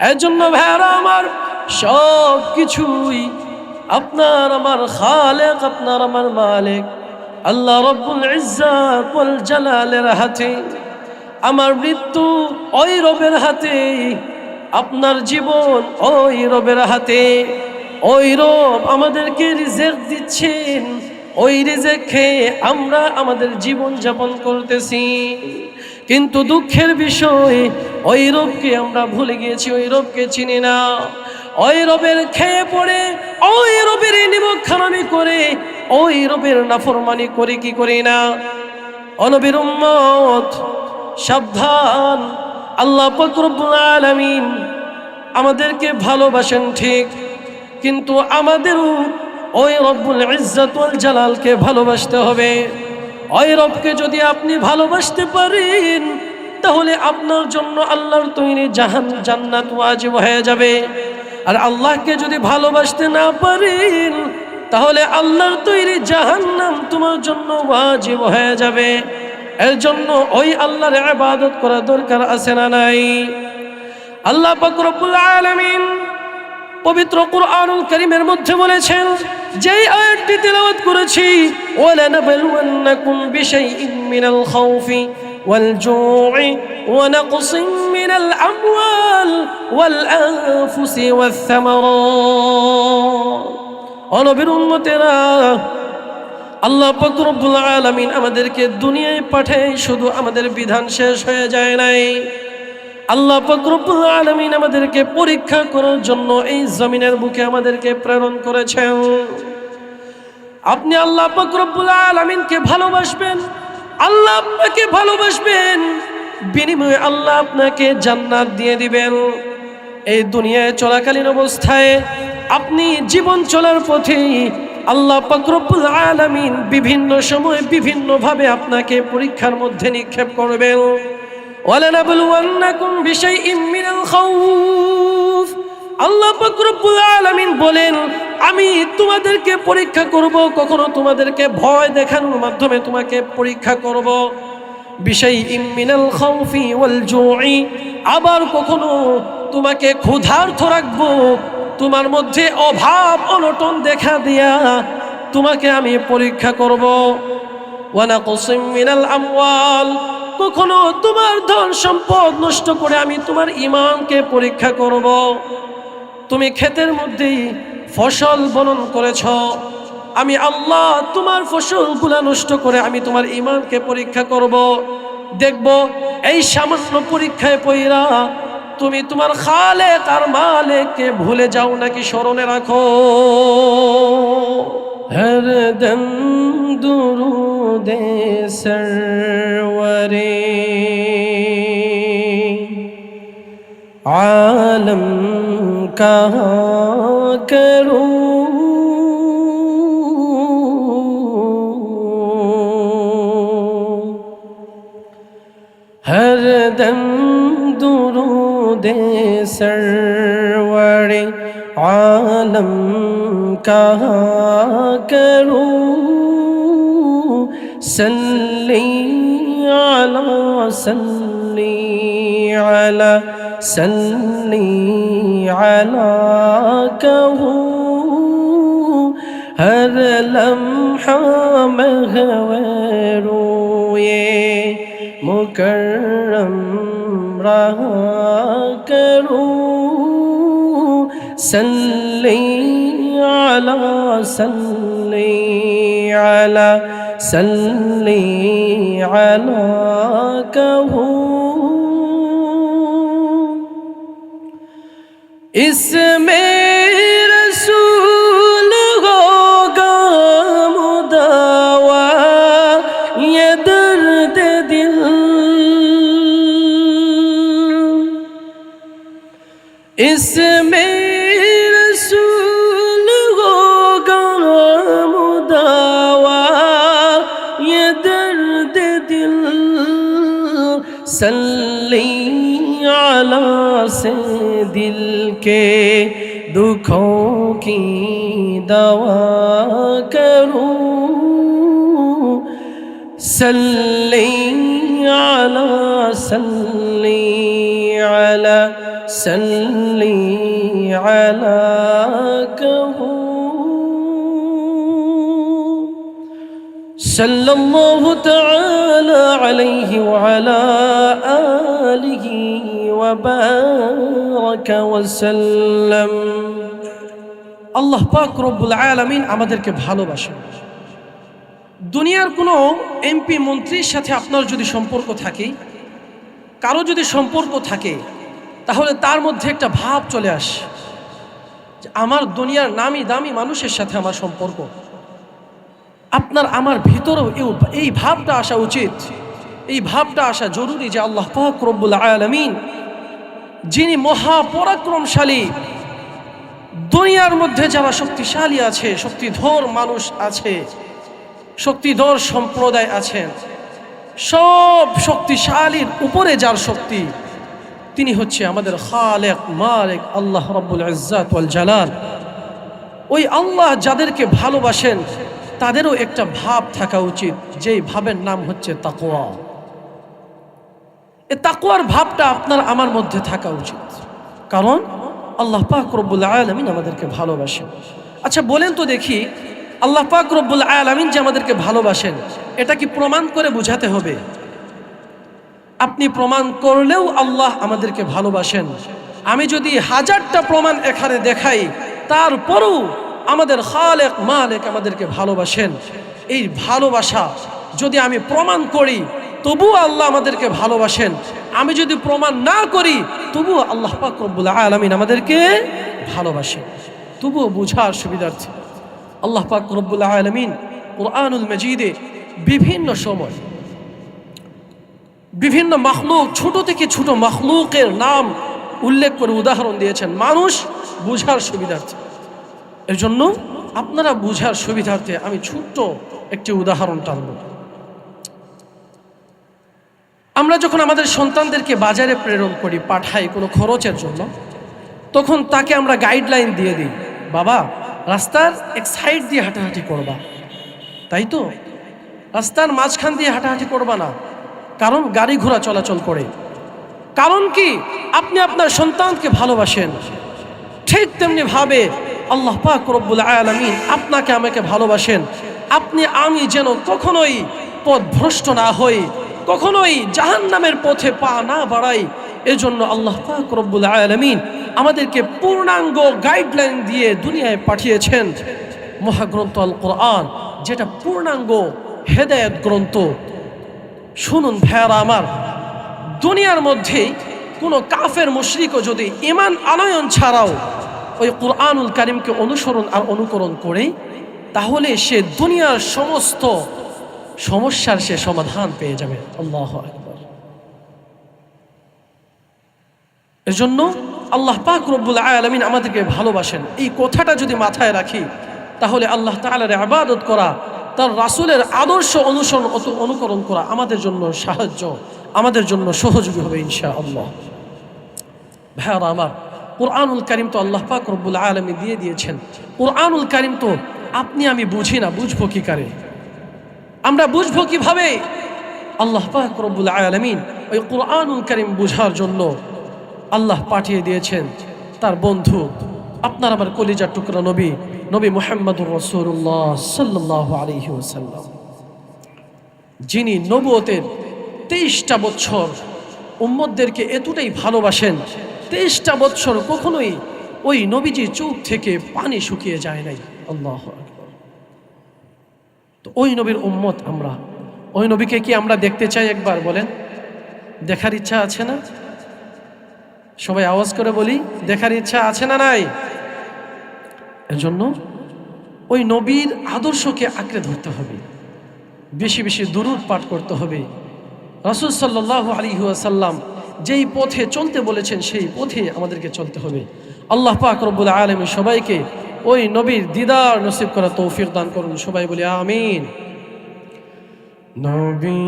এজন্য ভাইরা আমার, সব কিছুই আপনার আমার খালেক, আপনার আমার মালিক আল্লাহ রব্বুল ইজ্জাত ওয়াল জালালের হাতে। আমার মৃত্যু ওই রবের হাতে, আপনার জীবন ওই রবের হাতে। ওই রব আমাদেরকে রিজিক দিচ্ছেন, ওই রিজিক খেয়ে আমরা আমাদের জীবন যাপন করতেছি। কিন্তু দুঃখের বিষয়, ওই রবকে আমরা ভুলে গিয়েছি, ওই রবকে চিনি না। ওই রবের খেয়ে পড়ে, ওই রবের নিমকখানামি করে, ওই রবের নাফরমানি করে কি করি না? ও নবীর উম্মত, সাবধান! আল্লাহ পাক রব্বুল আলামিন আমাদেরকে ভালোবাসেন ঠিক, কিন্তু আমাদেরও ওই রব্বুল ইজ্জত ওয়াল জালালকে ভালোবাসতে হবে। ওই রবকে যদি আপনি ভালোবাসতে পারেন, তাহলে আপনার জন্য আল্লাহর তৈরি জান্নাত ওয়াজিব হয়ে যাবে। আর আল্লাহকে যদি ভালোবাসতে না পারেন, তাহলে আল্লাহর তৈরি জাহান্নাম তোমার জন্য ওয়াজিব হয়ে যাবে। এর জন্য ওই আল্লাহর ইবাদত করা দরকার আছে না নাই? আল্লাহ পাক রব্বুল আলামিন পবিত্র কুরআনুল কারীমের মধ্যে বলেছেন, যেই আয়াতটি তেলাওয়াত করেছি, ওয়ালানাবলুওয়ান্নাকুম বিশাইইন মিনাল খাউফি ওয়াল জু'i ওয়া নাকসিম মিনাল আমওয়াল ওয়াল আনফুসি ওয়াস সামারাত। ও নবীর উম্মতেরা, আল্লাহ পাক রব্বুল আলামিন আমাদেরকে দুনিয়ায় পাঠায় শুধু আমাদের বিধান শেষ হয়ে যায় নাই। আল্লাহ পাক রব্বুল আলামিন আমাদেরকে পরীক্ষা করার জন্য এই জমিনের বুকে আমাদেরকে প্রেরণ করেছেন। আপনি আল্লাহ পাক রব্বুল আলামিনকে ভালোবাসবেন, আল্লাহ আপনাকে ভালোবাসবেন, বিনিময়ে আল্লাহ আপনাকে জান্নাত দিয়ে দিবেন। এই দুনিয়ায় চলাকালীন অবস্থায় আপনি জীবন চলার পথে আল্লাহ পাক রব্বুল আলামিন বিভিন্ন সময় বিভিন্নভাবে আপনাকে পরীক্ষার মধ্যে নিক্ষেপ করবেন। ওয়ালানাবলুওয়ান্নাকুম বিশাইইম মিনাল খাউফ, আল্লাহ পাক রব্বুল আলামিন বলেন, আমি তোমাদেরকে পরীক্ষা করব, কখনো তোমাদেরকে ভয় দেখানোর মাধ্যমে তোমাকে পরীক্ষা করব। বিশাইইম মিনাল খাউফি ওয়াল জু'i, আবার কখনো তোমাকে ক্ষুধার্ত রাখবো, তোমার মধ্যে অভাব অনটন দেখা দিয়া তোমাকে আমি পরীক্ষা করব। ওয়া নাকসিম মিনাল আমওয়াল, কখনো তোমার ধন সম্পদ নষ্ট করে আমি তোমার ঈমানকে পরীক্ষা করব। তুমি ক্ষেতের মধ্যেই ফসল বপন করেছ, আমি আল্লাহ তোমার ফসলগুলা নষ্ট করে আমি তোমার ঈমানকে পরীক্ষা করব। দেখব এই সামান্য পরীক্ষায় পইরা তুমি তোমার খালেক আর মালিককে ভুলে যাও নাকি স্মরণে রাখো। হরদম দুরুদে সরওয়ারে आलम कहाँ करूं, हर दम दुरूदे सरवरे आलम कहाँ करूं, सल्ली अला सल्ली अला सल्ली अला कहूँ, हर लम्हा महवरूए मुकर्रम रहा करूँ, सल्ली अला सल्ली अला सल्ली अला कहूँ। इसमें रसूल होगा मुदावा ये दर्द दिल, इसमें रसूल होगा मुदावा ये दर्द दिल, सल्ली अला से दिल के दुखों की दवा करूं, सल्ली अला সাল্লি আলা কাহু সাল্লাল্লাহু তাআলা আলাইহি ওয়া আলা আলিহি ওয়া বারাকা ওয়া সাল্লাম। আল্লাহ পাক রব্বুল আলামিন আমাদেরকে ভালোবাসেন। দুনিয়ার কোনো এমপি মন্ত্রীর সাথে আপনার যদি সম্পর্ক থাকে, কারো যদি সম্পর্ক থাকে, তাহলে তার মধ্যে একটা ভাব চলে আসে যে আমার দুনিয়ার নামি দামি মানুষের সাথে আমার সম্পর্ক। আপনার আমার ভিতরেও এই ভাবটা আসা উচিত, এই ভাবটা আসা জরুরি যে আল্লাহ পাক রব্বুল আলামিন যিনি মহাপরাক্রমশালী, দুনিয়ার মধ্যে যারা শক্তিশালী আছে, শক্তিধর মানুষ আছে, শক্তিধর সম্প্রদায় আছেন, সব শক্তিশালীর উপরে যার শক্তি, তিনি হচ্ছে আমাদের খালেক মালিক আল্লাহ রাব্বুল ইজ্জাত ওয়াল জালাল। ওই আল্লাহ যাদেরকে ভালোবাসেন তাদেরও একটা ভাব থাকা উচিত, যেই ভাবের নাম হচ্ছে তাকওয়া। এই তাকওয়ার ভাবটা আপনার আমার মধ্যে থাকা উচিত, কারণ আল্লাহ পাক রব্বুল আলামিন আমাদেরকে ভালোবাসেন। আচ্ছা বলেন তো দেখি, আল্লাহ পাক রব্বুল আলামিন যে আমাদেরকে ভালোবাসেন, এটা কি প্রমাণ করে বুঝাতে হবে? আপনি প্রমাণ করলেও আল্লাহ আমাদেরকে ভালোবাসেন। আমি যদি 1000টা প্রমাণ এখানে দেখাই, তারপরও আমাদের খালেক মালিক আমাদেরকে ভালোবাসেন। এই ভালোবাসা যদি আমি প্রমাণ করি, তবুও আল্লাহ আমাদেরকে ভালোবাসেন। আমি যদি প্রমাণ না করি, তবুও আল্লাহ পাক রব্বুল আলামিন আমাদেরকে ভালোবাসেন। তবুও বুঝার সুবিধার্থে আল্লাহ পাক রব্বুল আলামিন কুরআনুল মাজিদে বিভিন্ন সময় বিভিন্ন মখলুক, ছোট থেকে ছোট মখলুকের নাম উল্লেখ করে উদাহরণ দিয়েছেন মানুষ বুঝার সুবিধার্থে। এর জন্য আপনারা বুঝার সুবিধার্থে আমি ছোট্ট একটি উদাহরণ টানব। আমরা যখন আমাদের সন্তানদেরকে বাজারে প্রেরণ করি, পাঠাই কোনো খরচের জন্য, তখন তাকে আমরা গাইডলাইন দিয়ে দিই, বাবা রাস্তার এক সাইড দিয়ে হাঁটাহাঁটি করবা, তাই তো? রাস্তার মাঝখান দিয়ে হাঁটাহাঁটি করবা না, কারণ গাড়ি ঘোড়া চলাচল করে। কারণ কি? আপনি আপনার সন্তানকে ভালোবাসেন। ঠিক তেমনি ভাবে আল্লাহ পাক রব্বুল আলামিন আপনাকে আমাকে ভালোবাসেন। আপনি আমি যেন কখনোই পথভ্রষ্ট না হই, কখনোই জাহান্নামের পথে পা না বাড়াই, এজন্য আল্লাহ পাক রব্বুল আলামিন আমাদেরকে পূর্ণাঙ্গ গাইডলাইন দিয়ে দুনিয়ায় পাঠিয়েছেন মহাগ্রন্থ আল কোরআন, যেটা পূর্ণাঙ্গ হেদায়েত গ্রন্থ। শুনুন ভাইয়ারা আমার, দুনিয়ার মধ্যে কোনো কাফের মুশরিকও যদি ঈমান আনয়ন ছাড়াও ওই কুরআনুল কারীমকে অনুসরণ আর অনুকরণ করে, তাহলে সে দুনিয়ার সমস্ত সমস্যার সে সমাধান পেয়ে যাবে। আল্লাহু আকবার। এজন্য আল্লাহ পাক রব্বুল আলামিন আমাদেরকে ভালোবাসেন। এই কথাটা যদি মাথায় রাখি, তাহলে আল্লাহ তাআলার ইবাদত করা, তার রাসূলের আদর্শ অনুকরণ করা আমাদের জন্য সাহায্য, আমাদের জন্য সহযোগী হবে ইনশাআল্লাহ। ভাইয়ারা আমার, কুরআনুল কারীম তো আল্লাহ পাক রব্বুল আলামিন দিয়ে দিয়েছেন। কুরআনুল কারীম তো আপনি আমি বুঝি না, বুঝবো কি করে? আমরা বুঝবো কিভাবে? আল্লাহ পাক রব্বুল আলামিন ওই কুরআনুল কারীম বুঝার জন্য আল্লাহ পাঠিয়ে দিয়েছেন তার বন্ধু, আপনার আমার কলিজার টুকরা নবী, নবী মুহাম্মদুর রাসূলুল্লাহ সাল্লাল্লাহু আলাইহি ওয়াসাল্লাম, যিনি নবুয়তের 23টা বছর উম্মতদেরকে এতটাই ভালোবাসেন, 23টা বছর কখনোই ওই নবীজির চোখ থেকে পানি শুকিয়ে যায় নাই। আল্লাহু আকবার। তো ওই নবীর উম্মত আমরা, ওই নবীকে কি আমরা দেখতে চাই? একবার বলেন, দেখার ইচ্ছা আছে না? সবাই আওয়াজ করে বলি, দেখার ইচ্ছা আছে না নাই? এজন্য ওই নবীর আদর্শকে আঁকড়ে ধরতে হবে, বেশি বেশি দুরূদ পাঠ করতে হবে। রাসূল সাল্লাল্লাহু আলাইহি ওয়াসাল্লাম যেই পথে চলতে বলেছেন সেই পথে আমাদেরকে চলতে হবে। আল্লাহ পাক রব্বুল আলামিন সবাইকে ওই নবীর দিদার নসিব করা তৌফিক দান করুন। সবাই বলি আমিন। নবী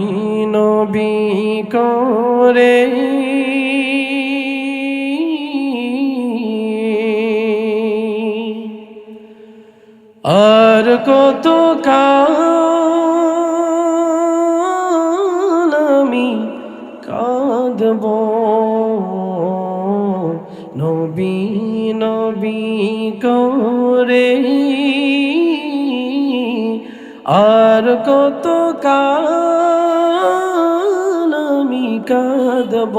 নবী করে আর কত কাল আমি কাঁদব, নবী করে আর কত কাল আমি কাঁদব।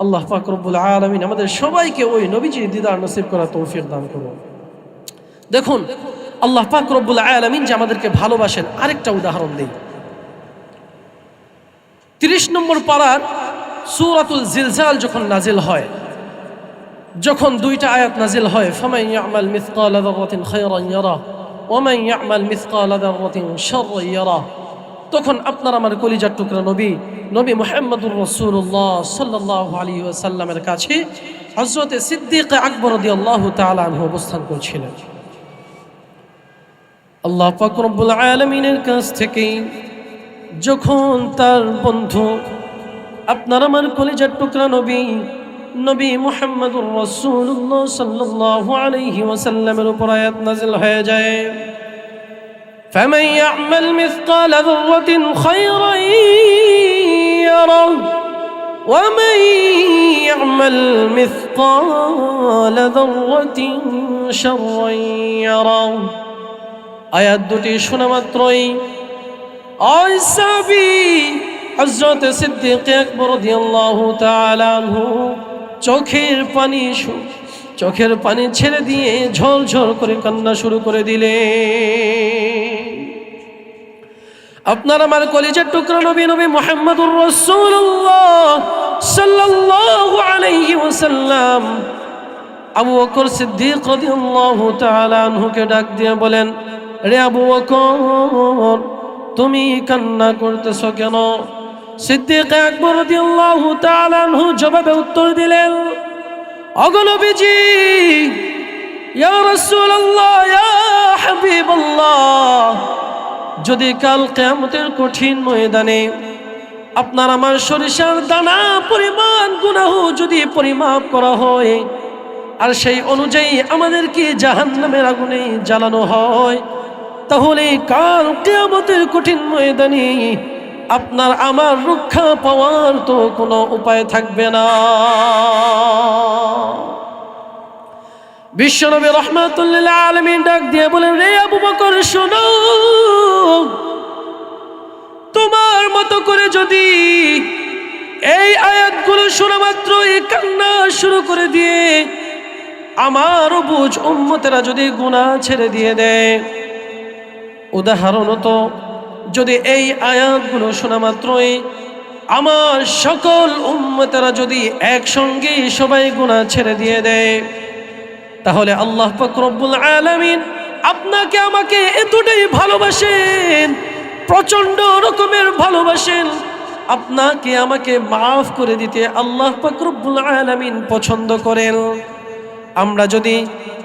আল্লাহ পাক রব্বুল আলামিন আমাদের সবাইকে ওই নবীজির দিদার নসিব করা তৌফিক দান করুন। দেখুন আল্লাহ পাক রব্বুল আলামিন যে আমাদেরকে ভালোবাসেন আরেকটা উদাহরণ দেই। 30 নম্বর পারার সূরাতুল জিলজাল যখন নাজিল হয়, যখন দুইটা আয়াত নাজিল হয়, ফামান ইয়ামাল মিসকালা যাররাতিন খায়রান ইয়ারা ওয়া মান ইয়ামাল মিসকালা যাররাতিন শাররান ইয়ারা, তখন আপনার আমার কলিজার টুকরা নবী নবী মুহাম্মদুর রাসূলুল্লাহ সাল্লাল্লাহু আলাইহি ওয়াসাল্লামের কাছে হযরতে সিদ্দিক আকবর রাদিয়াল্লাহু তাআলা আনহু অবস্থান করছিলেন। আল্লাহ পাক রব্বুল আলামিনের কাছ থেকে যখন তার বন্ধু আপনার আমার কলিজার টুকরা নবী নবী মুহাম্মদুর রাসূলুল্লাহ সাল্লাল্লাহু আলাইহি ওয়াসাল্লামের উপর আয়াত নাযিল হয়ে যায়, ফামান ইয়ামাল মিসকালা যাররাতিন খায়রান ইয়ারা ওয়া মান ইয়ামাল মিসকালা যাররাতিন শাররান ইয়ারা। আয়াত দুটি শোনা মাত্রই ওই সাহাবী হযরত সিদ্দিক আকবর রাদিয়াল্লাহু তাআলা আনহু চোখের পানি ছেড়ে দিয়ে ঝরঝর করে কান্না শুরু করে দিলেন। আপনার আমার কলিজার টুকরা নবী নবী মুহাম্মদুর রাসূলুল্লাহ সাল্লাল্লাহু আলাইহি ওয়াসাল্লাম আবু বকর সিদ্দিক রাদিয়াল্লাহু তাআলা আনহুকে ডাক দিয়ে বলেন, রে আবু বকর তুমি কান্না করতেছ কেন? সিদ্দিক আকবর রাদিয়াল্লাহু তাআলা আনহু জবাবে উত্তর দিলেন, ওগো নবীজি, ইয়া রাসূলুল্লাহ, ইয়া হাবিবাল্লাহ, যদি কাল কিয়ামতের কঠিন ময়দানে আপনার আমার সরিষার দানা পরিমাণ গুনাহ যদি পরিমাপ করা হয় আর সেই অনুযায়ী আমাদেরকে জাহান্নামের আগুনে জ্বালানো হয়, তাহলে কাল কিয়ামতের কঠিন ময়দানে আপনার আমার রক্ষা পাওয়ার তো কোনো উপায় থাকবে না। বিশ্বনবী রাহমাতুল লিল আলামিন ডাক দিয়ে বলেন, রে আবু বকর শোনো, তোমার মতো করে যদি এই আয়াতগুলো শোনা মাত্রই কান্না শুরু করে দিয়ে আমার বুঝ উম্মতেরা যদি গুনাহ ছেড়ে দিয়ে দেয়, উদাহরণত যদি এই আয়াতগুলো শোনা মাত্রই আমার সকল উম্মতেরা যদি একসঙ্গে সবাই গুনাহ ছেড়ে দিয়ে দেয়, তাহলে আল্লাহ পাক রব্বুল আলামিন আপনাকে আমাকে এতটাই ভালোবাসেন, প্রচন্ড রকমের ভালোবাসেন, আপনাকে আমাকে মাফ করে দিতে আল্লাহ পাক রব্বুল আলামিন পছন্দ করেন। আমরা যদি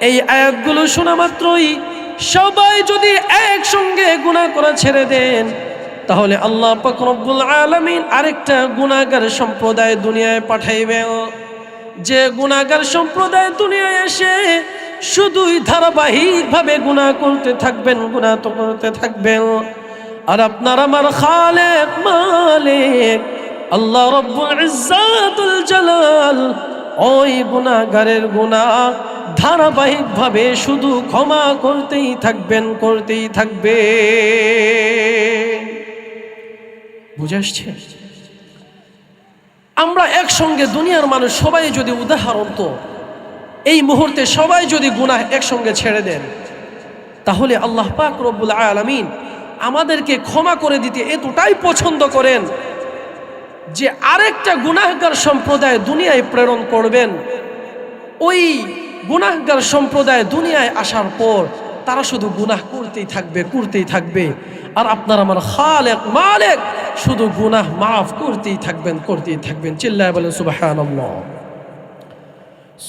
এই আয়াতগুলো শোনা মাত্রই সবাই যদি একসঙ্গে গুনাহ করা ছেড়ে দেন, তাহলে আল্লাহ পাক রব্বুল আলামিন আরেকটা গুনাহগার সম্প্রদায় দুনিয়ায় পাঠাইবেন, যে গুনাহগার সম্প্রদায় দুনিয়ায় এসে শুধুই ধারাবাহিকভাবে গুনাহ করতে থাকবেন, গুনাহ তো করতে থাকবেন। আর আপনার আমার খালেক মালিক আল্লাহ রব্বুল ইজ্জাতুল জালাল ওই গুনাহগারের গুনাহ ধারাবাহিকভাবে শুধু ক্ষমা করতেই থাকবেন, করতেই থাকবে। বুঝে আসছে? আমরা একসঙ্গে দুনিয়ার মানুষ সবাই যদি উদাহরণ তো এই মুহূর্তে সবাই যদি গুনাহ একসঙ্গে ছেড়ে দেন, তাহলে আল্লাহ পাক রব্বুল আলামিন আমাদেরকে ক্ষমা করে দিতে এতটাই পছন্দ করেন যে আরেকটা গুনাহগার সম্প্রদায় দুনিয়ায় প্রেরণ করবেন। ওই গুনাহগার সম্প্রদায় দুনিয়ায় আসার পর তারা শুধু গুনাহ করতেই থাকবে, করতেই থাকবে, আর আপনার আমার খালেক মালিক শুধু গুনাহ মাফ করতেই থাকবেন, করতেই থাকবেন। চিল্লায় বলেন সুবহানাল্লাহ,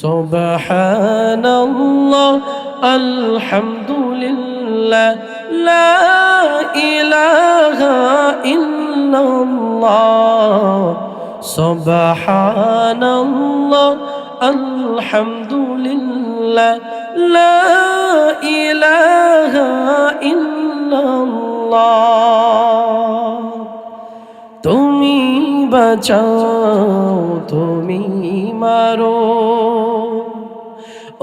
সুবহানাল্লাহ, আলহামদুলিল্লাহ, লা ইলাহা ইল্লাল্লাহ, সুবহানাল্লাহ, আলহামদুলিল্লাহ, লা ইলাহা ইল্লাল্লাহ। তুমি বাঁচাও, তুমি মারো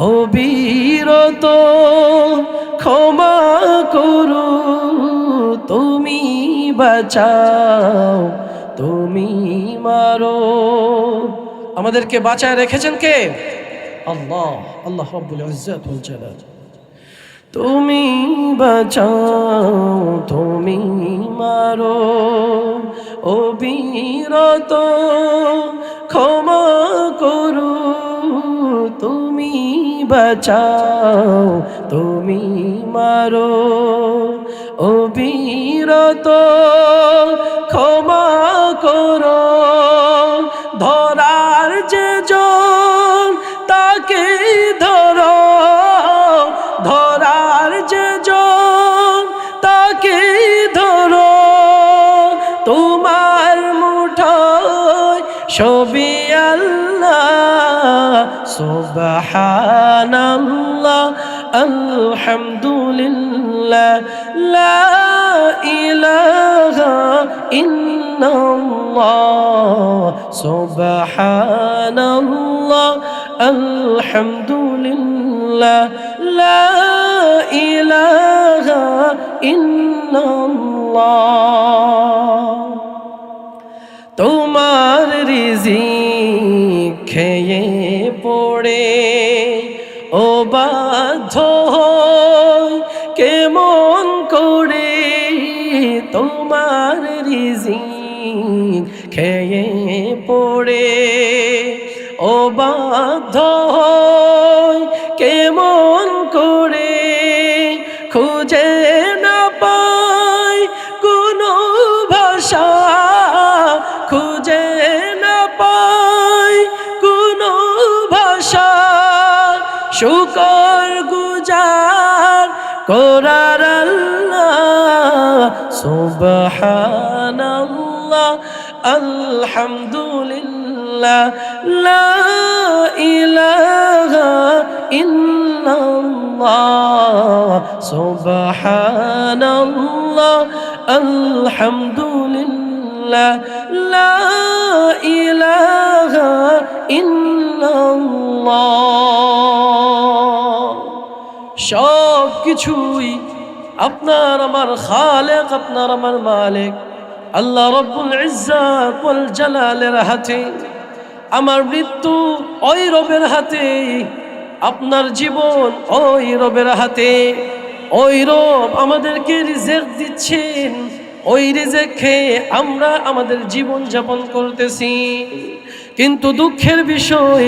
অবিরত ক্ষমা করো তুমি বাঁচাও তুমি মারো। আমাদেরকে বাঁচায় রেখেছেন কে? আল্লাহ, আল্লাহ রাব্বুল ইজ্জত ওয়াল জালাল। তুমি বাঁচাও তুমি মারো অবিরত ক্ষমা করো তুমি বাঁচাও তুমি মারো অবিরত ক্ষমা করো। ধরার যে জন তাকে ধরো ধরার যে জন তাকে ধরো তোমার মুঠোয় সবই আল্লাহ সুবহানাল্লাহ আলহামদুলিল্লাহ লা ইলাহা ইল্লাল্লাহ সুবহানাল্লাহ আলহামদুলিল্লাহ লা ইলাহা ইল্লাল্লাহ। তোমার রিজিক খেয়ে পড়ে ও বাধ্য কেমন করে তোমার রিজিক খেয়ে পড়ে ও বাধ্য কেমন করে খুঁজে না পাই কোনো ভাষা খুঁজে না পাই কোনো ভাষা শুকর গুজার করার আল্লাহ সুবহানাল্লাহ আলহামদুলিল্লাহ লা ইলাহা ইল্লাল্লাহ সুবহানাল্লাহ আলহামদুলিল্লাহ লা ইলাহা ইল্লাল্লাহ। সব কিছুই আপনার আমার খালেক আপনার আমার মালিক আল্লাহ রব্বুল ইজ্জত ওয়াল জালালের হাতে। আমার মৃত্যু ওই রবের হাতে, আপনার জীবন ওই রবের হাতে। ওই রব আমাদেরকে রিজিক দিচ্ছেন, ওই রিজিক খেয়ে আমরা আমাদের জীবন যাপন করতেছি। কিন্তু দুঃখের বিষয়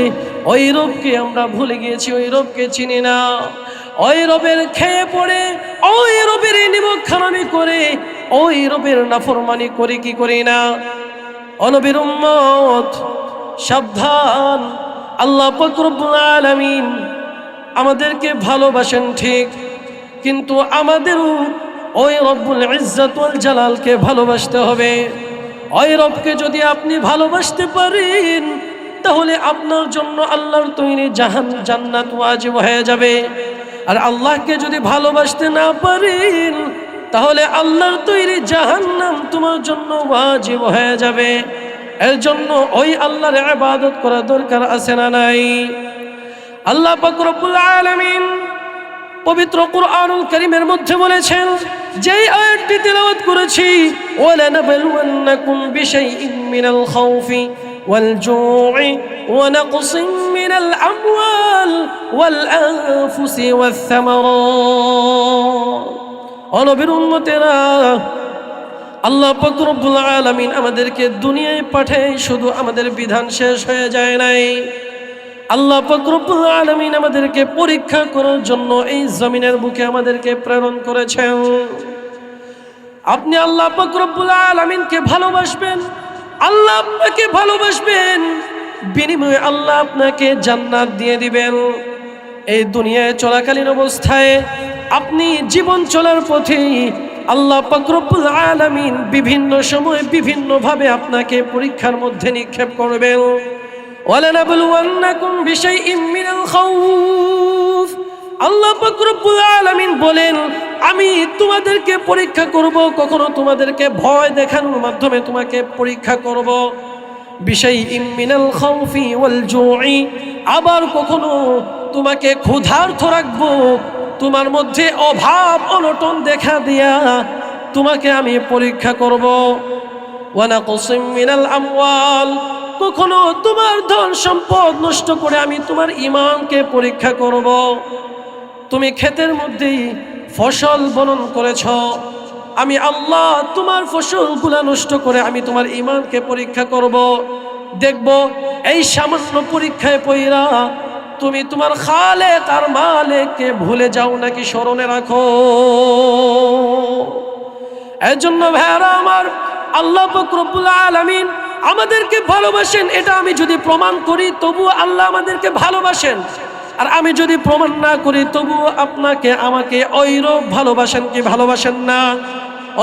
ওই রবকে আমরা ভুলে গিয়েছি, ওই রবকে চিনি না। ওই রবের খেয়ে পড়ে ওই রবের নিমকখানামি করে ওই রবের নাফরমানি করে কি করি না? নবীর উম্মত সাবধান, আল্লাহ পাক রব্বুল আলামিন আমাদেরকে ভালোবাসেন ঠিক, কিন্তু আমাদেরও ওই রব্বুল ইজ্জত ওয়াল জালালকে ভালোবাসতে হবে। ওই রবকে যদি আপনি ভালোবাসতে পারেন তাহলে আপনার জন্য আল্লাহর তৈরি জান্নাত ওয়াজিব হয়ে যাবে। আর আল্লাহকে যদি ভালোবাসতে না পারেন তাহলে আল্লাহর তৈরি জাহান্নাম তোমার জন্য ওয়াজিব হয়ে যাবে। এর জন্য ওই আল্লাহর ইবাদত করা দরকার আছে না নাই? আল্লাহ পাক রব্বুল আলামিন পবিত্র কুরআনুল কারীমের মধ্যে বলেছেন, যেই আয়াতটি তেলাওয়াত করেছি, ওয়ালানাবলুওয়ান্নাকুম বিশাইইন মিনাল খাউফি ওয়াল জু'i ওয়া নাকসিম মিনাল আমওয়াল ওয়াল আনফুসি ওয়াস সামারাত। ও নবীর উম্মতেরা, আল্লাহ পাক রব্বুল আলামিন আমাদেরকে দুনিয়ায় পাঠায় শুধু আমাদের বিধান শেষ হয়ে যায় নাই। আল্লাহ পাক রব্বুল আলামিন আমাদেরকে পরীক্ষা করার জন্য এই জমিনের বুকে আমাদেরকে প্রেরণ করেছেন। আপনি আল্লাহ পাক রব্বুল আলামিনকে ভালোবাসবেন, আল্লাহ আপনাকে ভালোবাসবেন, বিনিময়ে আল্লাহ আপনাকে জান্নাত দিয়ে দিবেন। এই দুনিয়ায় চলাকালীন অবস্থায় আপনি জীবন চলার পথে আল্লাহ পাক রব্বুল আলামিন বিভিন্ন সময় বিভিন্নভাবে আপনাকে পরীক্ষার মধ্যে নিক্ষেপ করবেন। ওয়ালানাবলুওয়ান্নাকুম বিশাইইম মিনাল খাউফ, আল্লাহ পাক রব্বুল আলামিন বলেন, আমি তোমাদেরকে পরীক্ষা করব, কখনো তোমাদেরকে ভয় দেখানোর মাধ্যমে তোমাকে পরীক্ষা করব। বিশাইইম মিনাল খাউফি ওয়াল জুই, আবার কখনো তোমাকে ক্ষুধার্ত রাখবো, তোমার মধ্যে অভাব অনটন দেখা দিয়া তোমাকে আমি পরীক্ষা করব। ওয়া নাকসিম মিনাল আমওয়াল, কখনো তোমার ধন সম্পদ নষ্ট করে আমি তোমার ঈমানকে পরীক্ষা করব। তুমি ক্ষেতের মধ্যেই ফসল বপন করেছ, আমি আল্লাহ তোমার ফসলগুলা নষ্ট করে আমি তোমার ঈমানকে পরীক্ষা করব। দেখব এই সামান্য পরীক্ষায় পইরা তুমি তোমার খালেক আর মালিককে ভুলে যাও নাকি স্মরণে রাখো। এজন্য ভাইরা আমার, আল্লাহ পাক রব্বুল আলামিন আমাদেরকে ভালোবাসেন, এটা আমি যদি প্রমাণ করি তবু আল্লাহ আমাদেরকে ভালোবাসেন, আর আমি যদি প্রমাণ না করি তবু আপনাকে আমাকে ওইরূপ ভালোবাসেন কি ভালোবাসেন না?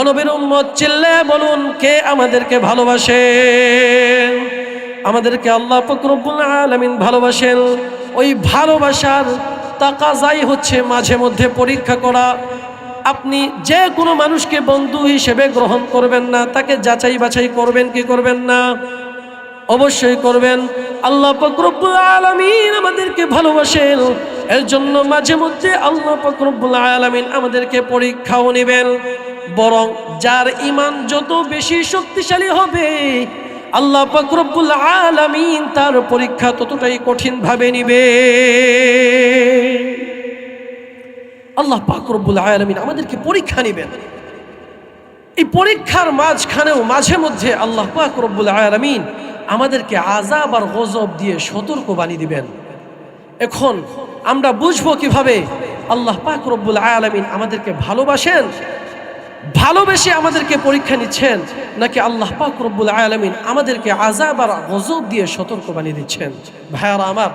নবীর উম্মত চিল্লায়ে বলুন, কে আমাদেরকে ভালোবাসেন? আমাদেরকে আল্লাহ পাক রব্বুল আলামিন ভালোবাসেন। ওই ভালোবাসার তাকাজাই হচ্ছে মাঝে মধ্যে পরীক্ষা করা। আপনি যে কোনো মানুষকে বন্ধু হিসেবে গ্রহণ করবেন না, তাকে যাচাই বাছাই করবেন কি করবেন না? অবশ্যই করবেন। আল্লাহ পাক রব্বুল আলামিন আমাদেরকে ভালোবাসেন, এর জন্য মাঝে মধ্যে আল্লাহ পাক রব্বুল আলামিন আমাদেরকে পরীক্ষাও নেবেন। বরং যার ঈমান যত বেশি শক্তিশালী হবে আল্লাহ পাক রব্বুল আলামিন তার পরীক্ষা ততটাই কঠিন ভাবে নিবে। আল্লাহ পাক রব্বুল আলামিন আমাদেরকে পরীক্ষা নেবেন। এই পরীক্ষার মাঝখানেও মাঝে মধ্যে আল্লাহ পাক রব্বুল আলামিন আমাদেরকে আযাব আর গজব দিয়ে সতর্ক বানিয়ে দিবেন। এখন আমরা বুঝবো কিভাবে আল্লাহ পাক রব্বুল আলামিন আমাদেরকে ভালোবাসেন, ভালোবেসে আমাদেরকে পরীক্ষা নিচ্ছেন, নাকি আল্লাহ পাক রব্বুল আলামিন আমাদেরকে আযাব আর গজব দিয়ে সতর্ক বানিয়ে দিচ্ছেন? ভাইয়ারা আমার,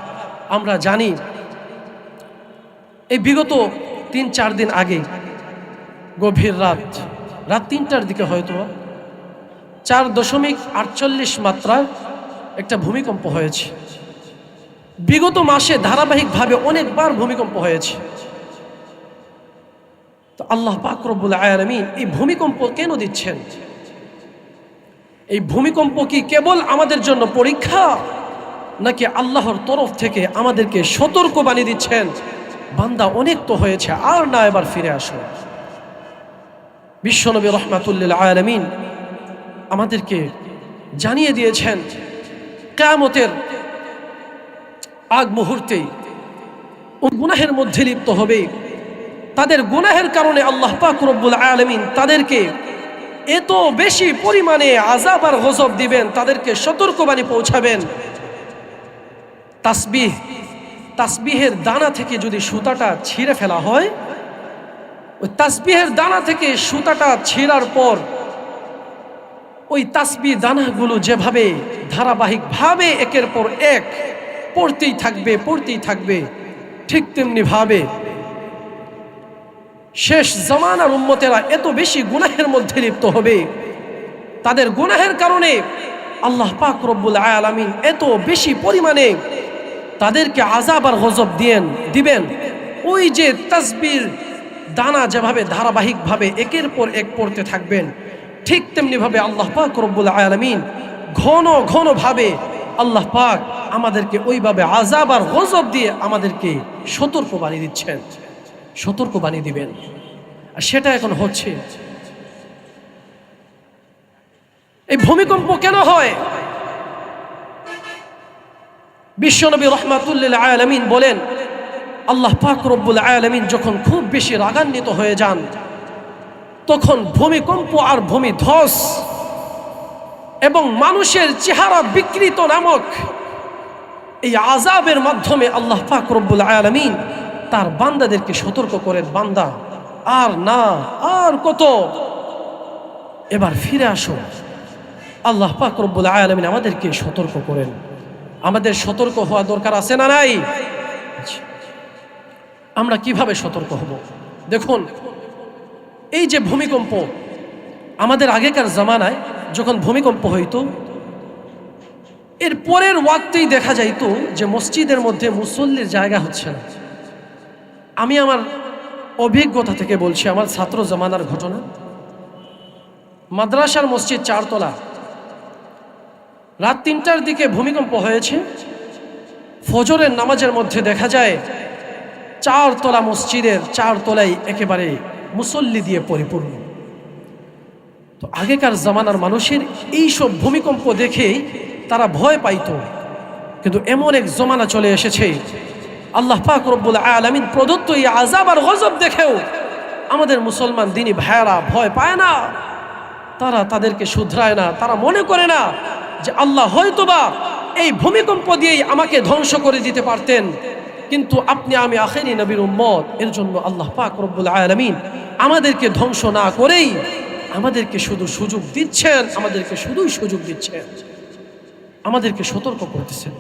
আমরা জানি এই বিগত ৩-৪ দিন আগে গভীর রাত ৩টার দিকে হয়তো 4.48 মাত্রার একটা ভূমিকম্প হয়েছে। বিগত মাসে ধারাবাহিকভাবে অনেকবার ভূমিকম্প হয়েছে। তো আল্লাহ পাক রব্বুল আলামিন এই ভূমিকম্প কেন দিচ্ছেন? এই ভূমিকম্প কি কেবল আমাদের জন্য পরীক্ষা, নাকি আল্লাহর তরফ থেকে আমাদেরকে সতর্ক বানিয়ে দিচ্ছেন, বান্দা অনেক তো হয়েছে, আর না, এবার ফিরে আসো। বিশ্বনবী রাহমাতুল্লিল আলামিন আমাদেরকে জানিয়ে দিয়েছেন কিয়ামতের আগ মুহূর্তেই গুনাহের মধ্যে লিপ্ত হবে, তাদের গুনাহের কারণে আল্লাহ পাক রব্বুল আলামিন তাদেরকে এত বেশি পরিমাণে আযাব আর গজব দিবেন, তাদেরকে সতর্কবাণী পৌঁছাবেন। তাসবিহের দানা থেকে যদি সুতাটা ছিঁড়ে ফেলা হয়, ওই তাসবিহের দানা থেকে সুতাটা ছিঁড়ার পর ওই তাসবিহ দানাগুলো যেভাবে ধারাবাহিকভাবে একের পর এক পড়তেই থাকবে, ঠিক তেমনি ভাবে শেষ জামানার উম্মতেরা এত বেশি গুনাহের মধ্যে লিপ্ত হবে, তাদের গুনাহের কারণে আল্লাহ পাক রব্বুল আলামিন এত বেশি পরিমাণে তাদেরকে আযাব আর গজব দিবেন। ওই যে তাসবির দানা যেভাবে ধারাবাহিকভাবে একের পর এক পড়তে থাকবেন, ঠিক তেমনি ভাবে আল্লাহ পাক রব্বুল আলামিন ঘন ভাবে আল্লাহ পাক আমাদেরকে ওইভাবে আযাব আর গজব দিয়ে আমাদেরকে সতর্ক বানিয়ে দিচ্ছেন, সতর্ক বানিয়ে দিবেন। আর সেটা এখন হচ্ছে। এই ভূমিকম্প কেন হয়? বিশ্বনবী রাহমাতুল্লিল আলামিন বলেন, আল্লাহ পাক রব্বুল আলামিন যখন খুব বেশি রাগান্বিত হয়ে যান, তখন ভূমিকম্প আর ভূমিধ্বস এবং মানুষের চেহারা বিকৃত নামক এই আযাবের মাধ্যমে আল্লাহ পাক রব্বুল আলামিন তার বান্দাদেরকে সতর্ক করেন, বান্দা আর না, আর কত, এবার ফিরে আসো। আল্লাহ পাক রব্বুল আলামিন আমাদেরকে সতর্ক করেন। আমাদের সতর্ক হওয়া দরকার আছে না নাই? আমরা কিভাবে সতর্ক হব? দেখুন, এই যে ভূমিকম্প, আমাদের আগেকার জামানায় যখন ভূমিকম্প হইতো, এর পরের ওয়াক্তেই দেখা যাইতো যে মসজিদের মধ্যে মুসল্লির জায়গা হচ্ছে না। আমি আমার অভিজ্ঞতা থেকে বলছি, আমার ছাত্র জামানার ঘটনা। মাদ্রাসার মসজিদ 4 তলা, রাত 3টার দিকে ভূমিকম্প হয়েছে। ফজরের নামাজের মধ্যে দেখা যায় 4 তলা মসজিদের 4 তলাই একেবারে মুসল্লি দিয়ে পরিপূর্ণ। তো আগেকার জামানার মানুষের এইসব ভূমিকম্প দেখেই তারা ভয় পাইত, কিন্তু এমন এক জমানা চলে এসেছে আল্লাহ পাক রব্বুল আলামিন প্রদত্ত এই আযাব আর গজব দেখেও আমাদের মুসলমান দিনী ভাইয়েরা ভয় পায় না, তারা তাদেরকে শুধরায় না, তারা মনে করে না যে আল্লাহ হয়তোবা এই ভূমিকম্প দিয়েই আমাকে ধ্বংস করে দিতে পারতেন, কিন্তু আপনি আমি আখেরি নবীর উম্মত, এর জন্য আল্লাহ পাক রব্বুল আলামিন আমাদেরকে ধ্বংস না করেই আমাদেরকে শুধু সুযোগ দিচ্ছেন, আমাদেরকে শুধুই সুযোগ দিচ্ছেন, আমাদেরকে সতর্ক করতেছেন।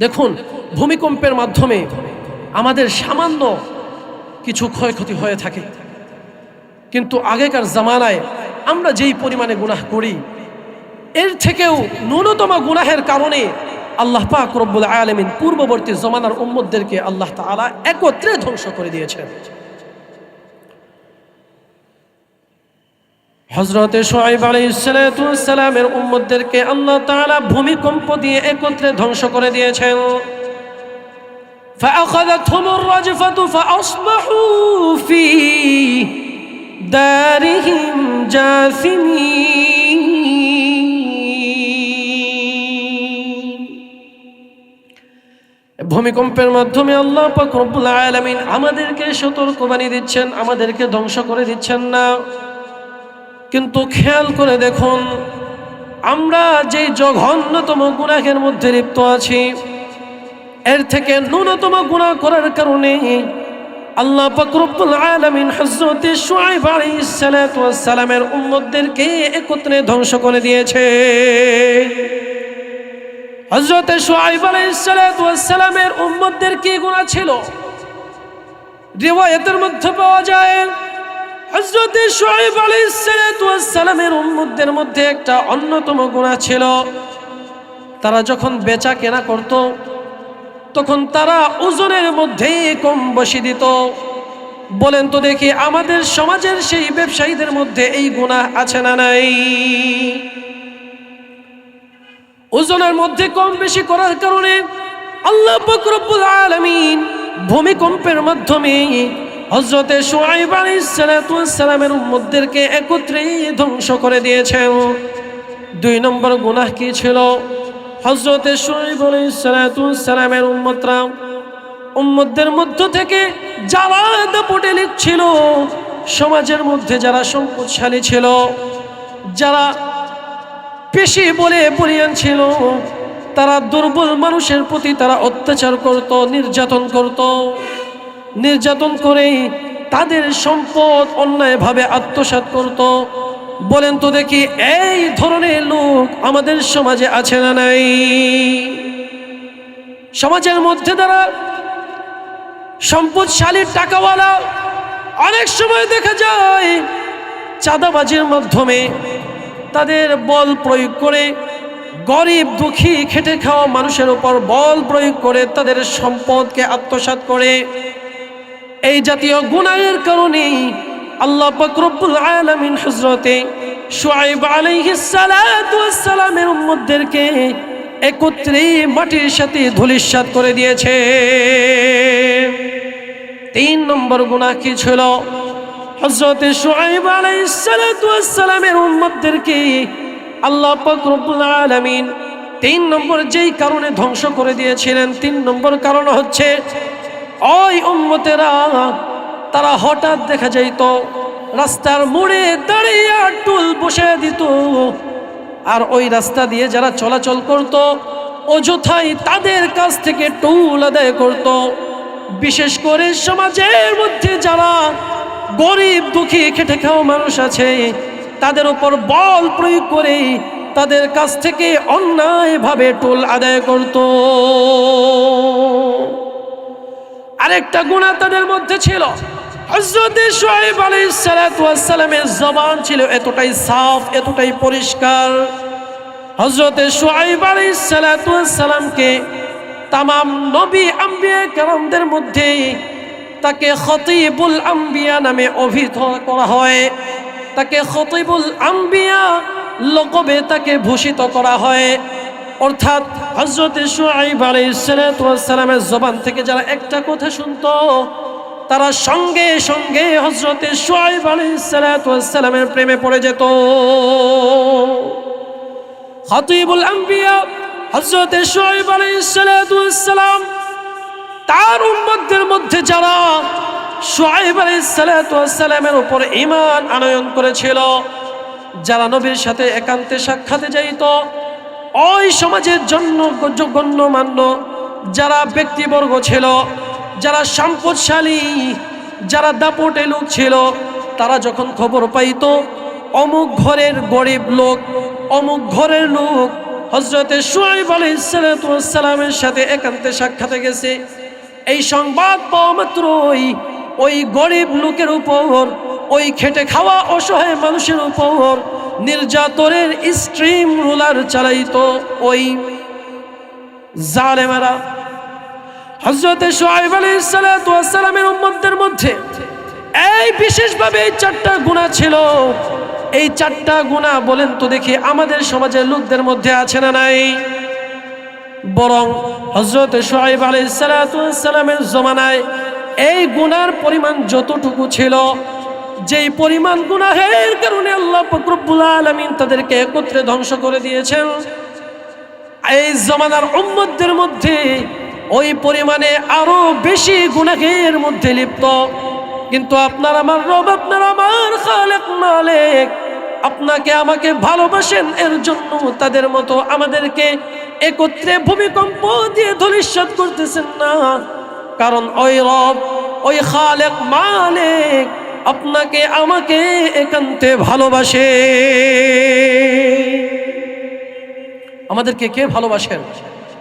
দেখুন, ভূমিকম্পের মাধ্যমে আমাদের সামান্য কিছু ক্ষয়ক্ষতি হয়ে থাকে, কিন্তু আগেকার জামানায় আমরা যেই পরিমাণে গুনাহ করি এর থেকেও ন্যূনতম গুনাহের কারণে আল্লাহ পাক রব্বুল আলামিন পূর্ববর্তী জমানার উম্মতদেরকে আল্লাহ তাআলা একত্রে ধ্বংস করে দিয়েছেন। হযরতে শুআয়ব আলাইহিস সালাতু ওয়াস সালামের উম্মতদেরকে আল্লাহ তাআলা ভূমিকম্প দিয়ে একত্রে ধ্বংস করে দিয়েছেন। فأخذتهم الرجفة فأصبحوا في دارهم جاثمين। ভূমিকম্পের মাধ্যমে আল্লাহ পাক রব্বুল আলামিন আমাদেরকে সতর্কবাণী দিচ্ছেন, আমাদেরকে ধ্বংস করে দিচ্ছেন না। কিন্তু খেয়াল করে দেখুন, আমরা যে জঘন্যতম গুনাহের মধ্যে লিপ্ত আছি, এর থেকে ন্যূনতম গুনাহ করার কারণে আল্লাহ পাক রব্বুল আলামিন হযরতে শুআয়ব আলাইহিস সালাতু ওয়াস সালামের উম্মতদেরকে একত্রে ধ্বংস করে দিয়েছে। হযরতে শুআয়ব আলাইহিস সালাতু ওয়াস সালামের উম্মতদের কি গুনাহ ছিল? রিওয়ায়াতের মধ্যে পাওয়া যায় হযরতে শুআয়ব আলাইহিস সালাতু ওয়াস সালামের উম্মতদের মধ্যে একটা অন্যতম গুনাহ ছিল, তারা যখন বেচা কেনা করত তখন তারা ওজনের মধ্যে কম বেশি দিত। বলেন তো দেখি, আমাদের সমাজের সেই ব্যবসায়ীদের মধ্যে এই গুনাহ আছে না নাই? ওজনের মধ্যে কম বেশি করার কারণে আল্লাহ পাক রব্বুল আলামিন ভূমিকম্পের মাধ্যমে হযরতে শুআয়ব আলাইহিস সালাতু ওয়াস সালামের উম্মতদেরকে একত্রে ধ্বংস করে দিয়েছেন। 2 নম্বর গুনাহ কি ছিল? হযরতে শুআয়ব আলাইহিস সালাতু ওয়াস সালামের উম্মতদের মধ্য থেকে যারা দাপটে লিখছিল, সমাজের মধ্যে যারা সম্পদশালী ছিল, যারা পেশি বলে বলিয়ান ছিল, তারা দুর্বল মানুষের প্রতি তারা অত্যাচার করত, নির্যাতন করে তাদের সম্পদ অন্যায়ভাবে আত্মসাৎ করত। বলেন তো দেখি, এই ধরনের লোক আমাদের সমাজে আছে না নাই? সমাজের মধ্যে যারা সম্পদশালী টাকাওয়ালা, অনেক সময় দেখা যায় চাঁদাবাজির মাধ্যমে তাদের বল প্রয়োগ করে গরিব দুঃখী খেটে খাওয়া মানুষের উপর বল প্রয়োগ করে তাদের সম্পদকে আত্মসাৎ করে। এই জাতীয় গুনাহের কারণে আল্লাহ পাক রব্বুল আলামিন হযরতে শুআয়ব আলাইহিস সালাতু ওয়াস সালামের উম্মতদেরকে একত্রে মাটির সাথে ধূলিসাৎ করে দিয়েছে। 3 নম্বর গুনাহ কি ছিল? হযরতে শুআয়ব আলাইহিস সালাতু ওয়াস সালামের উম্মতদেরকে আল্লাহ পাক রব্বুল আলামিন 3 নম্বর যেই কারণে ধ্বংস করে দিয়েছিলেন, 3 নম্বর কারণ হচ্ছে ওই উম্মতেরা তারা হঠাৎ দেখা যাইত রাস্তার মোড়ে দাঁড়িয়ে টুল বসে দিত, আর ওই রাস্তা দিয়ে যারা চলাচল করত অযথাই তাদের কাছ থেকে টুল আদায় করত। বিশেষ করে সমাজের মধ্যে যারা গরিব দুঃখী খেটে খাওয়া মানুষ আছে, তাদের উপর বল প্রয়োগ করে তাদের কাছ থেকে অন্যায়ভাবে টুল আদায় করত। আরেকটা গুনাহ তাদের মধ্যে ছিল, হযরতে শুআয়ব আলাইহিস সালাতু ওয়াস সালামের জবান ছিল এতটাই সাফ, এতটাই পরিষ্কার। হযরতে শুআয়ব আলাইহিস সালাতু ওয়াস সালামকে तमाम नबी आम्बिया केरामদের মধ্যে তাকে খতিবুল আম্বিয়া নামে অভিহিত করা হয়। তাকে খতিবুল আম্বিয়া লকবে তাকে ভূষিত করা হয়। অর্থাৎ হযরত শুআয়ব আলাইহিস সালামের জবান থেকে যারা একটা কথা শুনতো, তারা সঙ্গে সঙ্গে হযরত শুআয়ব আলাইহিস সালামের প্রেমে পড়ে যেত। খাতিবুল আম্বিয়া হযরত শুআয়ব আলাইহিস সালাম তার উম্মতদের মধ্যে যারা শুআয়ব আলাইহিস সালামের উপর ঈমান আনয়ন করেছিল, যারা নবীর সাথে একান্তে সাক্ষাতে যাইত, ওই সমাজের জন্য গণ্যমান্য যারা ব্যক্তিবর্গ ছিল, যারা সম্পদশালী, যারা দাপটে লোক ছিল, তারা যখন খবর পাইত অমুক ঘরের গরিব লোক, অমুক ঘরের লোক হযরত শুআয়ব আলাইহিস সালামের সাথে একান্তে সাক্ষাতে গেছে, এই সংবাদ পাওয়া মাত্রই ওই গরিব লোকের উপর, ওই খেটে খাওয়া অসহায় মানুষের উপর নির্যাতনের স্ট্রিম রুলার চালাইতো ওই জালেমেরা। হযরত শুআয়ব আলাইহিস সালামের উম্মতদের মধ্যে এই বিশেষভাবে এই চারটা গুনাহ ছিল। এই চারটা গুনাহ বলেন তো দেখি আমাদের সমাজের লোকদের মধ্যে আছে না নাই? বরং হযরত শুআয়ব আলাইহিস সালামের জমানায় এই গুনার পরিমাণ যতটুকু ছিল, যেই পরিমাণ গুনাহের কারণে আল্লাহ পাক রব্বুল আলামিন তাদেরকে একত্রে ধ্বংস করে দিয়েছেন, এই জমানার উম্মতদের মধ্যে ওই পরিমাণে আরো বেশি গুনাহের মধ্যে লিপ্ত। কিন্তু আপনার আমার রব, আপনার আমার খালেক মালিক আপনাকে আমাকে ভালোবাসেন, এর জন্য তাদের মতো আমাদেরকে একত্রে ভূমিকম্প দিয়ে ধূলিসাৎ করতেছেন না। কারণ ওই রব, ওই খালেক মালিক আপনাকে আমাকে একান্তে ভালোবাসে। আমাদেরকে কে ভালোবাসেন?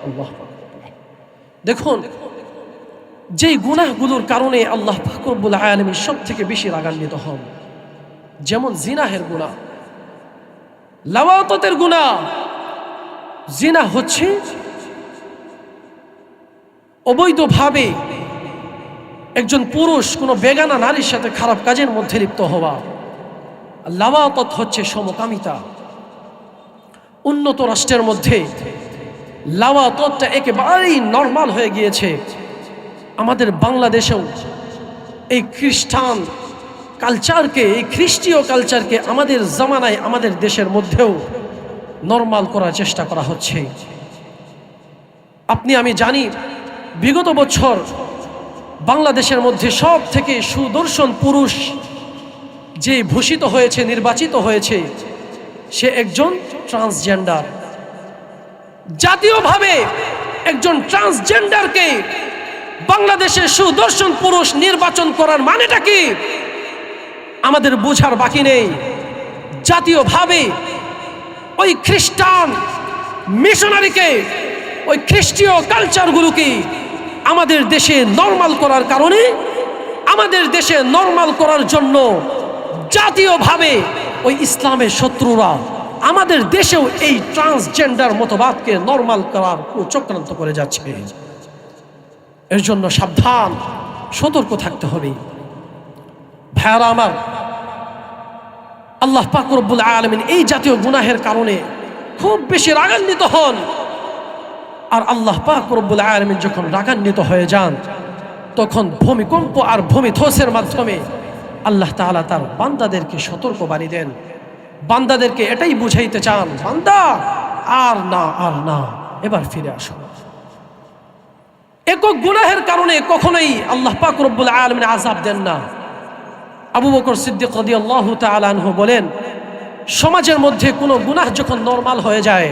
আল্লাহ। দেখুন, যেই গুনাহগুলোর কারণে আল্লাহ পাক রব্বুল আলামিন সবথেকে বেশি রাগান্বিত হন, যেমন জিনাহের গুনাহ, লাওয়াতাতের গুনাহ। জিনা হচ্ছে অবৈধভাবে একজন পুরুষ কোনো বেগানা নারীর সাথে খারাপ কাজের মধ্যে লিপ্ত হওয়া। লাওয়াতাত হচ্ছে সমকামিতা। উন্নত রাষ্ট্রের মধ্যে লাওয়াতাতটা একেবারেই নরমাল হয়ে গিয়েছে। আমাদের বাংলাদেশেও এই খ্রিস্টান কালচারকে, এই খ্রিস্টীয় কালচারকে আমাদের জামানায়, আমাদের দেশের মধ্যেও নরমাল করার চেষ্টা করা হচ্ছে। আপনি আমি জানি বিগত বছর বাংলাদেশের মধ্যে সব থেকে সুদর্শন পুরুষ যে ভূষিত হয়েছে, নির্বাচিত হয়েছে, সে একজন ট্রান্সজেন্ডার। জাতীয়ভাবে একজন ট্রান্সজেন্ডারকে বাংলাদেশের সুদর্শন পুরুষ নির্বাচন করার মানেটা কি আমাদের বোঝার বাকি নেই। জাতীয়ভাবে ওই খ্রিস্টান মিশনারিকে, ওই খ্রিস্টীয় কালচারগুলোকে আমাদের দেশে নরমাল করার কারণে, আমাদের দেশে নরমাল করার জন্য জাতীয়ভাবে ওই ইসলামের শত্রুরা আমাদের দেশেও এই ট্রান্সজেন্ডার মতবাদকে নরমাল করার চক্রান্ত করে যাচ্ছে। এর জন্য সাবধান, সতর্ক থাকতে হবে। ভাইয়ারা আমার, আল্লাহ পাক রব্বুল আলামিন এই জাতীয় গুনাহের কারণে খুব বেশি রাগান্বিত হন। আর আল্লাহ পাক রব্বুল আলামিন যখন রাগান্বিত হয়ে যান, তখন ভূমিকম্প আর ভূমিধ্বসের মাধ্যমে আল্লাহ তাআলা তার বান্দাদেরকে সতর্ক বাণী দেন। বান্দাদেরকে এটাই বুঝাইতে চান, বান্দা আর না, আর না, এবার ফিরে আসো। একক গুনাহের কারণে কখনোই আল্লাহ পাক রব্বুল আলামিন আযাব দেন না। আবু বকর সিদ্দিক রাদিয়াল্লাহু তাআলা আনহু বলেন, সমাজের মধ্যে কোনো গুনাহ যখন নরমাল হয়ে যায়,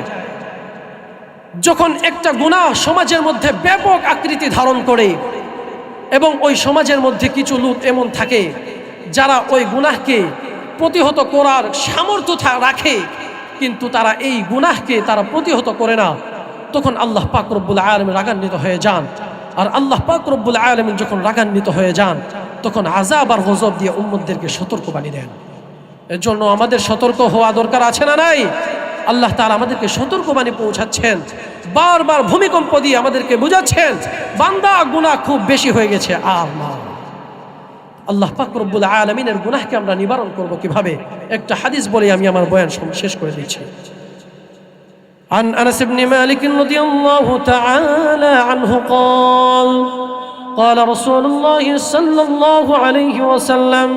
যখন একটা গুনাহ সমাজের মধ্যে ব্যাপক আকৃতি ধারণ করে এবং ওই সমাজের মধ্যে কিছু লোক এমন থাকে যারা ওই গুনাহকে প্রতিহত করার সামর্থ্য রাখে, কিন্তু তারা এই গুনাহকে তারা প্রতিহত করে না, তখন আল্লাহ পাক রব্বুল আলামিন রাগান্বিত হয়ে যান। আর আল্লাহ পাক রব্বুল আলামিন যখন রাগান্বিত হয়ে যান, তখন আযাব আর গজব দিয়ে উম্মতদেরকে সতর্ক বানিয়ে দেন। এর জন্য আমাদের সতর্ক হওয়া দরকার আছে না নাই? আল্লাহ তাআলা আমাদেরকে সতর্কবাণী পৌঁছাচ্ছেন, বারবার ভূমিকম্প দিয়ে আমাদেরকে বুঝাচ্ছেন, বান্দা গুনাহ খুব বেশি হয়ে গেছে, আর না। আল্লাহ পাক রব্বুল আলামিনের গুনাহকে আমরা নিবারণ করব কিভাবে? একটা হাদিস বলে আমি আমার বয়ান শেষ করে দিচ্ছি। عن أنس بن مالك رضي الله تعالى عنه قال قال رسول الله صلى الله عليه وسلم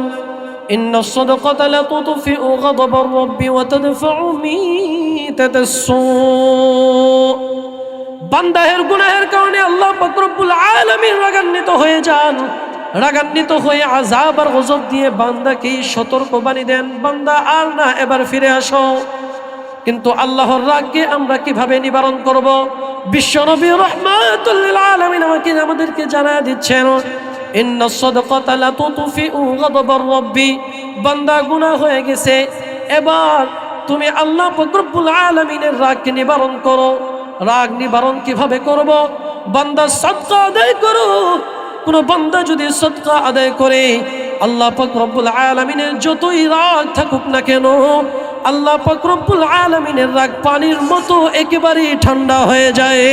إن الصدقة لتطفئ غضب الرب وتدفع ميتة السوء বান্দাহের গুনাহের কারণে আল্লাহ পাক রব্বুল আলামিন রাগান্বিত হয়ে যান। রাগান্বিত হয়ে আযাব আর গজব দিয়ে বান্দাকে সতর্ক বানিয়ে দেন, বান্দা আর না, এবার ফিরে আসো। কিন্তু আল্লাহর রাগকে আমরা কিভাবে নিবারণ করব? বিশ্বনবী রাহমাতুল লিল আলামিন আমাদেরকে জানায় দিচ্ছেন, ইন্নাস সাদাকাতা লা তুতফিউ গাদাবার রাব্বি। বান্দা গুনাহ হয়ে গেছে, এবার তুমি আল্লাহ পাক রব্বুল আলামিনের রাগকে নিবারণ করো। রাগ নিবারণ কিভাবে করব? বান্দা সাদকা আদায় করো। কোন বান্দা যদি সাদকা আদায় করে, আল্লাহ পাক রব্বুল আলামিনের যতই রাগ থাকুক না কেন, আল্লাহ পাক রব্বুল আলামিনের রাগ পানির মতো একেবারেই ঠান্ডা হয়ে যায়।